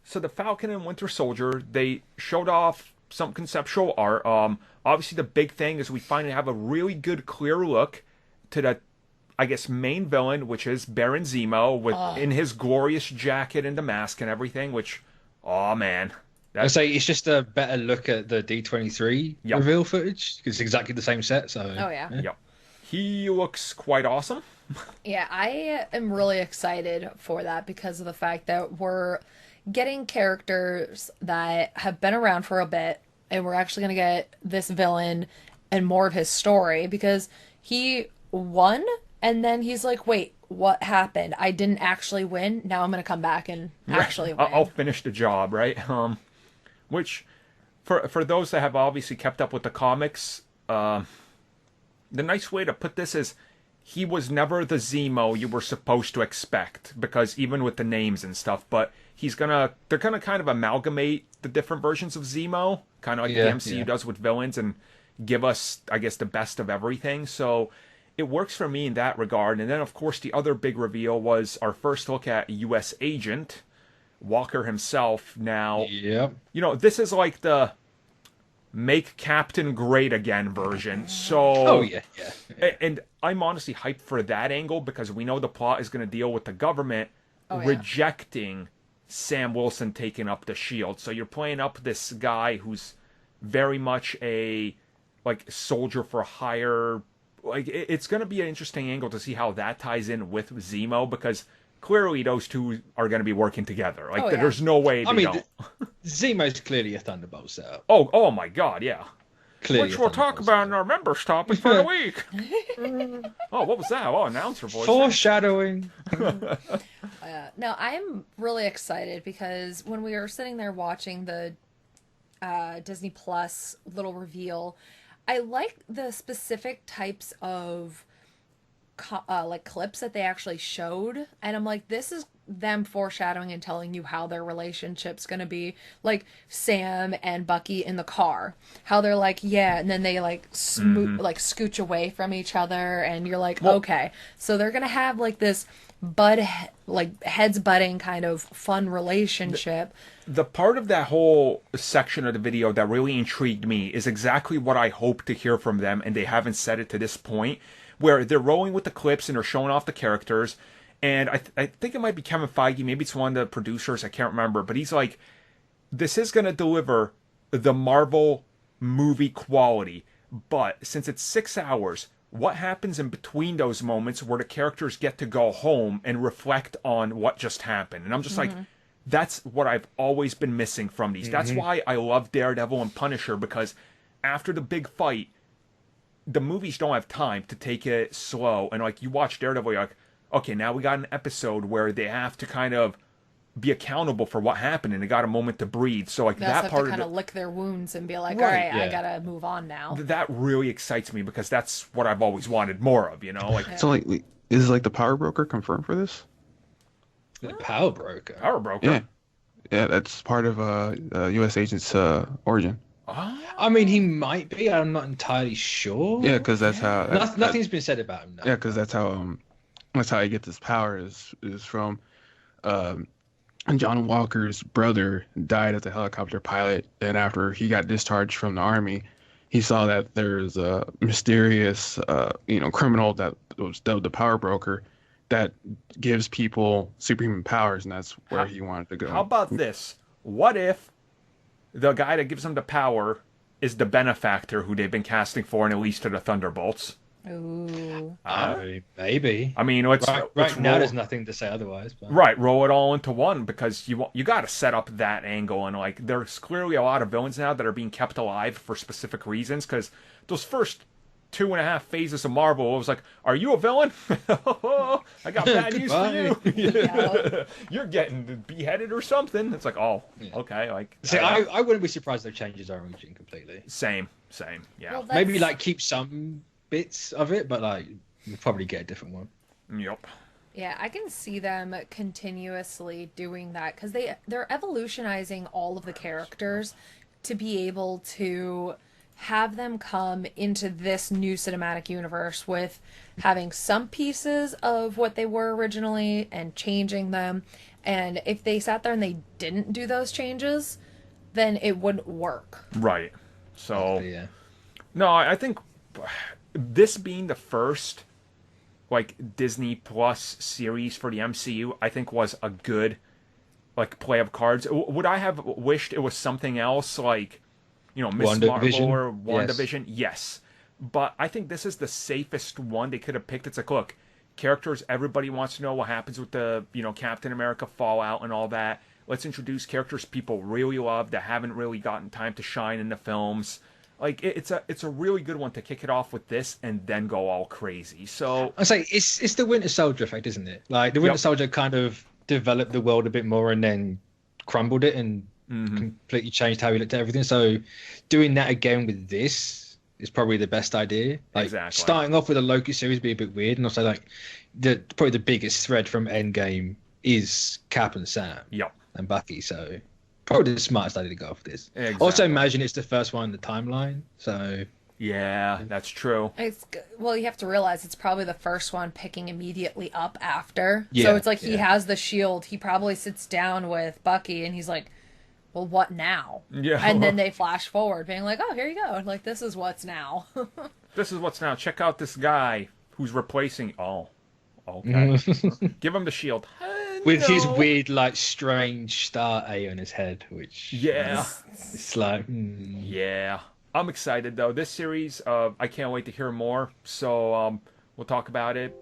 So the Falcon and Winter Soldier, they showed off some conceptual art. Obviously the big thing is we finally have a really good, clear look to the, I guess, main villain, which is Baron Zemo, with Oh, in his glorious jacket and the mask and everything. Which, oh man, I that, say it's just a better look at the D23 yep, reveal footage because it's exactly the same set. So Oh yeah. yeah, yep, he looks quite awesome. Yeah, I am really excited for that because of the fact that we're getting characters that have been around for a bit, and we're actually going to get this villain and more of his story because he won, and then he's like, wait, what happened? I didn't actually win. Now I'm going to come back and Right, actually I'll win. finish the job, right? Which for those that have obviously kept up with the comics, the nice way to put this is he was never the Zemo you were supposed to expect because even with the names and stuff, but they're gonna kind of amalgamate the different versions of Zemo, kind of like the yeah, MCU yeah. does with villains, and give us, I guess, the best of everything. So it works for me in that regard. And then, of course, the other big reveal was our first look at U.S. Agent Walker himself. Now, Yep. this is like the make Captain great again version. Oh So yeah, yeah, yeah. and I'm honestly hyped for that angle because we know the plot is going to deal with the government Oh yeah. rejecting Sam Wilson taking up the shield. So you're playing up this guy who's very much a like soldier for hire. Like it's going to be an interesting angle to see how that ties in with Zemo because clearly those two are going to be working together. Like Oh yeah. there's no way I they mean, don't. Zemo's clearly a Thunderbolt setup. Oh my God, yeah. Clearly Which a we'll talk Thunderbolt about in setup. our members topic for the week. Oh, what was that? Oh, announcer voice there. Foreshadowing. No, I'm really excited because when we were sitting there watching the Disney Plus little reveal, I like the specific types of like clips that they actually showed, and I'm like, this is them foreshadowing and telling you how their relationship's gonna be, like Sam and Bucky in the car, how they're like, yeah, and then they like like scooch away from each other, and you're like, Well, okay, so they're gonna have like this like heads butting kind of fun relationship. the part of that whole section of the video that really intrigued me is exactly what I hope to hear from them, and they haven't said it to this point, where they're rolling with the clips and they're showing off the characters. And I think it might be Kevin Feige, maybe it's one of the producers, I can't remember, but he's like, this is going to deliver the Marvel movie quality. But since it's 6 hours, what happens in between those moments where the characters get to go home and reflect on what just happened? And I'm just like, that's what I've always been missing from these. That's Hmm. why I love Daredevil and Punisher, because after the big fight, the movies don't have time to take it slow. And like you watch Daredevil, you're like, okay, now we got an episode where they have to kind of be accountable for what happened and they got a moment to breathe. So like They also that have to part of kind it, of lick their wounds and be like, all right? right, I Yeah. gotta move on now. That really excites me because that's what I've always wanted more of. Like Yeah. So like, is like the power broker confirmed for this? The Power Broker. Power Yeah, Broker. yeah, that's part of U.S. Agent's origin. I mean, he might be. I'm not entirely sure. Yeah, because that's how. Nothing's been said about him. No. Yeah, because that's how he gets his power is from um John Walker's brother died as a helicopter pilot, and after he got discharged from the army, he saw that there's a mysterious criminal that was dubbed the power broker that gives people superhuman powers, and that's where How, he wanted to how go. about this? What if the guy that gives them the power is the benefactor who they've been casting for and at least to the Thunderbolts? Ooh. Maybe. I mean, let's Right now, roll. there's nothing to say otherwise. But Right, roll it all into one because you got to set up that angle, and like there's clearly a lot of villains now that are being kept alive for specific reasons. Because those first 2.5 phases of Marvel, it was like, "Are you a villain? I got bad news for Goodbye. you. You're getting beheaded or something." It's like, oh, Yeah. okay, like See, I wouldn't be surprised if they changes our origin completely. same, yeah, Well, Maybe that's, like keep some bits of it, but like we'll probably get a different one. yep. yeah, I can see them continuously doing that because they're evolutionizing all of the characters to be able to have them come into this new cinematic universe with having some pieces of what they were originally and changing them. And if they sat there and they didn't do those changes, then it wouldn't work. Right. So, Yeah. no, I think this being the first like Disney Plus series for the MCU, I think was a good like play of cards. Would I have wished it was something else like, you know, Miss Marvel or WandaVision? Yes. But I think this is the safest one they could have picked. It's like, look, characters everybody wants to know what happens with the, you know, Captain America fallout and all that. Let's introduce characters people really love that haven't really gotten time to shine in the films. Like it's a really good one to kick it off with this and then go all crazy. So I say it's the Winter Soldier effect, isn't it? Like the Winter Soldier kind of developed the world a bit more and then crumbled it and completely changed how he looked at everything. So doing that again with this is probably the best idea. Like Exactly. starting off with a Loki series would be a bit weird, and also like probably the biggest thread from Endgame is Cap and Sam and Bucky. So probably the smartest idea to go for this. Exactly. Also, imagine it's the first one in the timeline. So yeah, that's true. Well, you have to realize it's probably the first one picking immediately up after. Yeah, so it's like he has the shield. He probably sits down with Bucky and he's like, well, what now? Yeah. And then they flash forward being like, oh, here you go. Like, this is what's now. This is what's now. Check out this guy who's replacing. Oh, okay. Give him the shield. with his No. weird, like, strange star A on his head, which Yeah. it's like, Yeah. I'm excited though. This series, I can't wait to hear more. So we'll talk about it